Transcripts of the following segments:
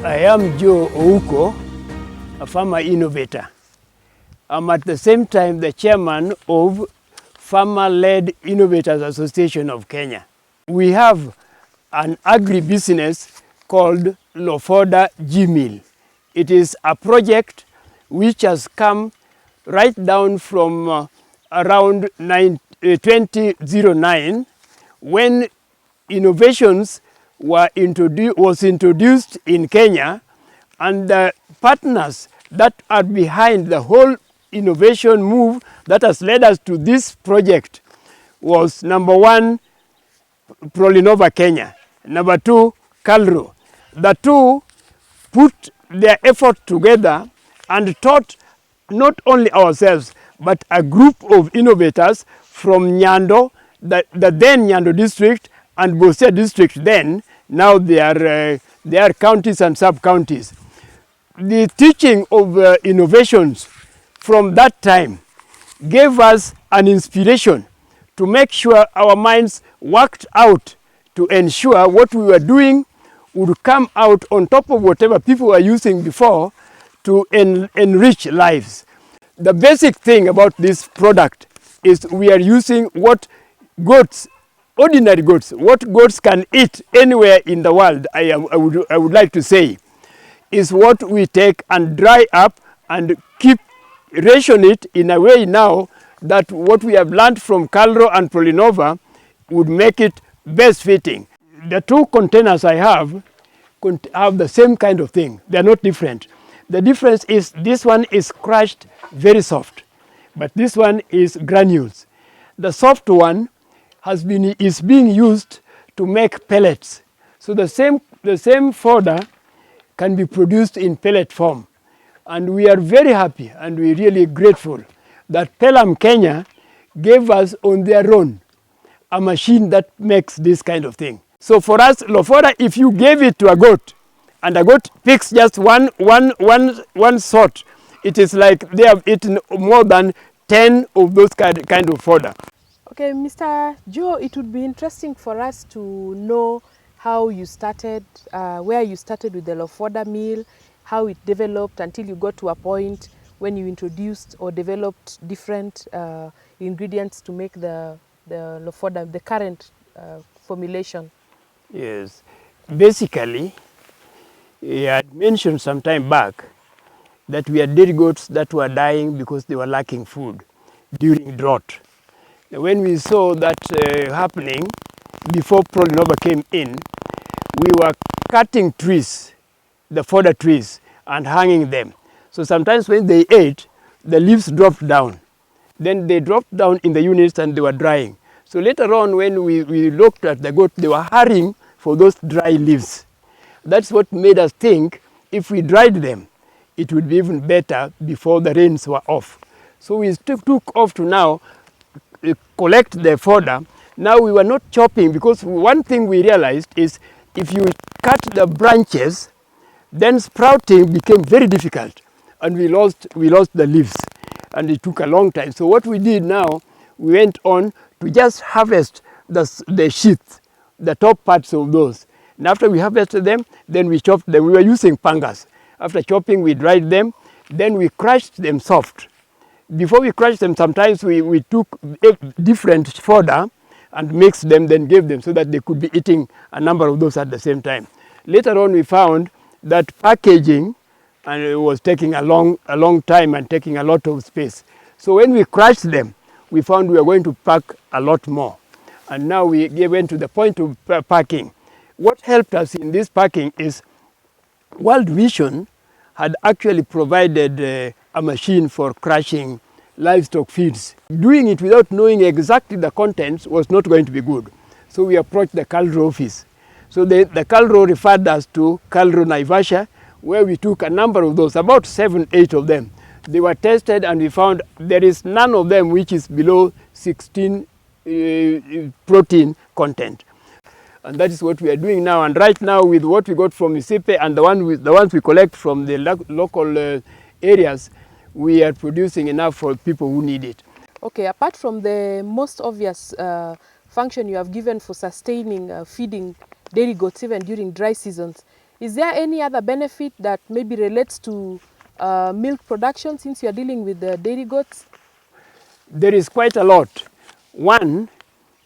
I am Joe Ouko, a farmer innovator. I'm at the same time the chairman of Farmer-Led Innovators Association of Kenya. We have an agri-business called Lofoda G-Mill. It is a project which has come right down from around 2009 when innovations was introduced in Kenya, and the partners that are behind the whole innovation move that has led us to this project was number one, Prolinnova Kenya, number two, Calro. The two put their effort together and taught not only ourselves but a group of innovators from Nyando, the then Nyando district, and Busia district then. Now they are counties and sub-counties. The teaching of innovations from that time gave us an inspiration to make sure our minds worked out to ensure what we were doing would come out on top of whatever people were using before to enrich lives. The basic thing about this product is we are using what goats, ordinary goats, what goats can eat anywhere in the world, I would like to say, is what we take and dry up and keep, ration it in a way now that what we have learned from Calro and Prolinnova would make it best fitting. The two containers I have the same kind of thing. They are not different. The difference is this one is crushed very soft, but this one is granules. The soft one is being used to make pellets. So the same fodder can be produced in pellet form. And we are very happy and we're really grateful that Pelham Kenya gave us on their own a machine that makes this kind of thing. So for us, Lofoda, if you gave it to a goat and a goat picks just one sort, it is like they have eaten more than 10 of those kind of fodder. Okay, Mr. Joe, it would be interesting for us to know how you started, where you started with the Lofoda mill, how it developed until you got to a point when you introduced or developed different ingredients to make the Lofoda, the current formulation. Yes, basically, I had mentioned some time back that we had dairy goats that were dying because they were lacking food during drought. When we saw that happening, before Prolinnova came in, we were cutting trees, the fodder trees, and hanging them. So sometimes when they ate, the leaves dropped down. Then they dropped down in the units and they were drying. So later on when we looked at the goat, they were hurrying for those dry leaves. That's what made us think if we dried them, it would be even better before the rains were off. So we took off to now collect the fodder. Now we were not chopping, because one thing we realized is if you cut the branches, then sprouting became very difficult and we lost the leaves and it took a long time. So what we did now, we went on to just harvest the sheath, the top parts of those. And after we harvested them, then we chopped them. We were using pangas. After chopping, we dried them, then we crushed them soft. Before we crushed them, sometimes we took different fodder and mixed them, then gave them so that they could be eating a number of those at the same time. Later on, we found that packaging, and it was taking a long time and taking a lot of space. So when we crushed them, we found we were going to pack a lot more. And now we went to the point of packing. What helped us in this packing is World Vision had actually provided a machine for crushing livestock feeds. Doing it without knowing exactly the contents was not going to be good. So we approached the Calro office. So the Calro referred us to Calro Naivasha, where we took a number of those, about 7, 8 of them. They were tested and we found there is none of them which is below 16 protein content. And that is what we are doing now. And right now, with what we got from Mississippi and the ones we collect from the local areas, we are producing enough for people who need it. Okay, apart from the most obvious function you have given for sustaining, feeding dairy goats even during dry seasons, Is there any other benefit that maybe relates to milk production since you are dealing with the dairy goats? There is quite a lot. One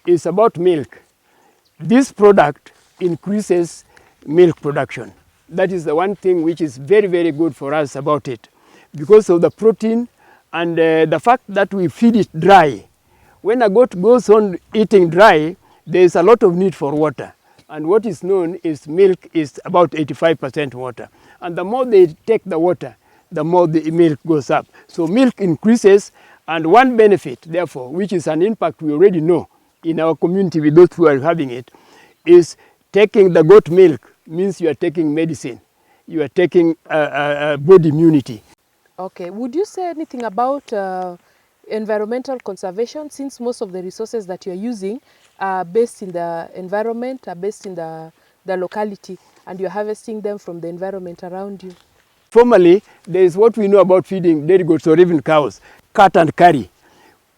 is about milk. This product increases milk production. That is the one thing which is very, very good for us about it. Because of the protein and the fact that we feed it dry. When a goat goes on eating dry, there is a lot of need for water. And what is known is milk is about 85% water. And the more they take the water, the more the milk goes up. So milk increases, and one benefit, therefore, which is an impact we already know in our community with those who are having it, is taking the goat milk means you are taking medicine. You are taking body immunity. Okay. Would you say anything about environmental conservation, since most of the resources that you're using are based in the environment, are based in the locality, and you're harvesting them from the environment around you? Formerly, there is what we know about feeding dairy goats or even cows, cut and carry.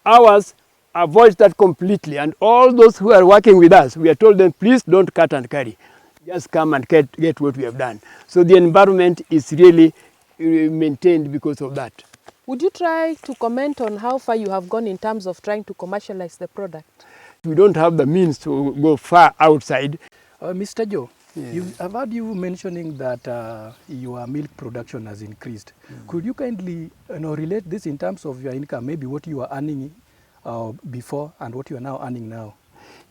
Ours avoids that completely, and all those who are working with us, we are told them, please don't cut and carry. Just come and get what we have done. So the environment is really maintained because of that. Would you try to comment on how far you have gone in terms of trying to commercialize the product? We don't have the means to go far outside. Mr. Joe, Yeah. I've heard you mentioning that your milk production has increased. Could you kindly relate this in terms of your income, maybe what you were earning before and what you are now earning now?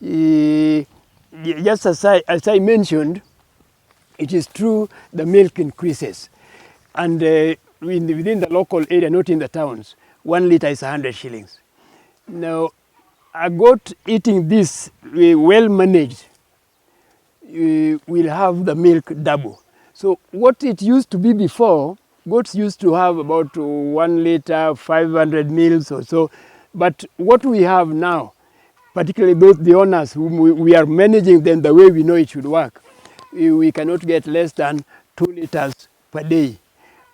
Just as I mentioned, it is true the milk increases. And within the local area, not in the towns, 1 liter is 100 shillings. Now, a goat eating this well managed will have the milk double. So what it used to be before, goats used to have about 1 liter, 500 mils or so. But what we have now, particularly the owners whom we are managing them the way we know it should work, we cannot get less than 2 liters per day.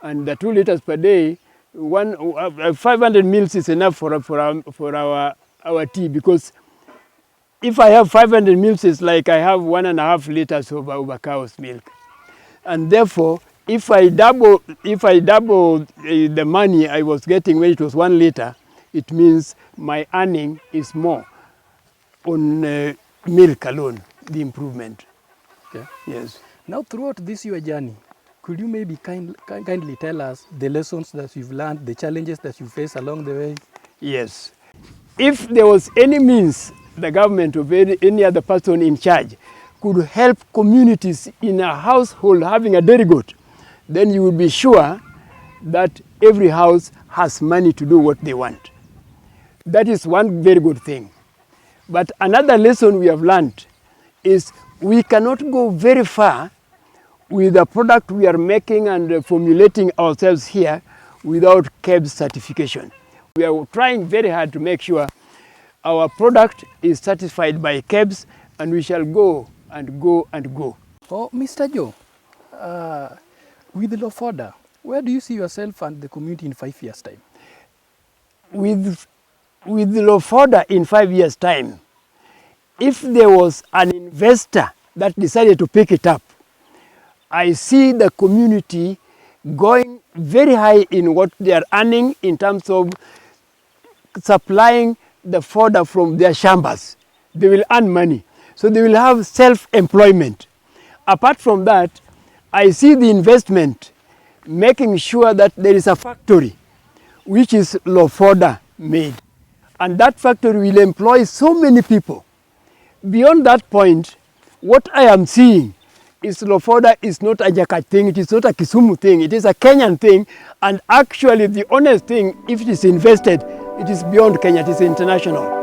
And the 2 liters per day, 500 mils is enough for our tea, because if I have 500 mils, it's like I have 1.5 liters of cow's milk. And therefore, if I double the money I was getting when it was 1 liter, it means my earning is more on milk alone, the improvement. Okay. Yes. Now, throughout this your journey, could you maybe kindly tell us the lessons that you've learned, the challenges that you face along the way? Yes. If there was any means the government or any other person in charge could help communities in a household having a dairy goat, then you would be sure that every house has money to do what they want. That is one very good thing. But another lesson we have learned is we cannot go very far with the product we are making and formulating ourselves here without KEBS certification. We are trying very hard to make sure our product is certified by KEBS, and we shall go and go and go. Oh, Mr. Joe, with Lofoda, where do you see yourself and the community in 5 years' time? With Lofoda in 5 years' time, if there was an investor that decided to pick it up, I see the community going very high in what they are earning in terms of supplying the fodder from their shambas. They will earn money. So they will have self-employment. Apart from that, I see the investment making sure that there is a factory which is Lofoda made. And that factory will employ so many people. Beyond that point, what I am seeing is Lofoda is not a Jakarta thing, it is not a Kisumu thing, it is a Kenyan thing, and actually the honest thing, if it is invested, it is beyond Kenya, it is international.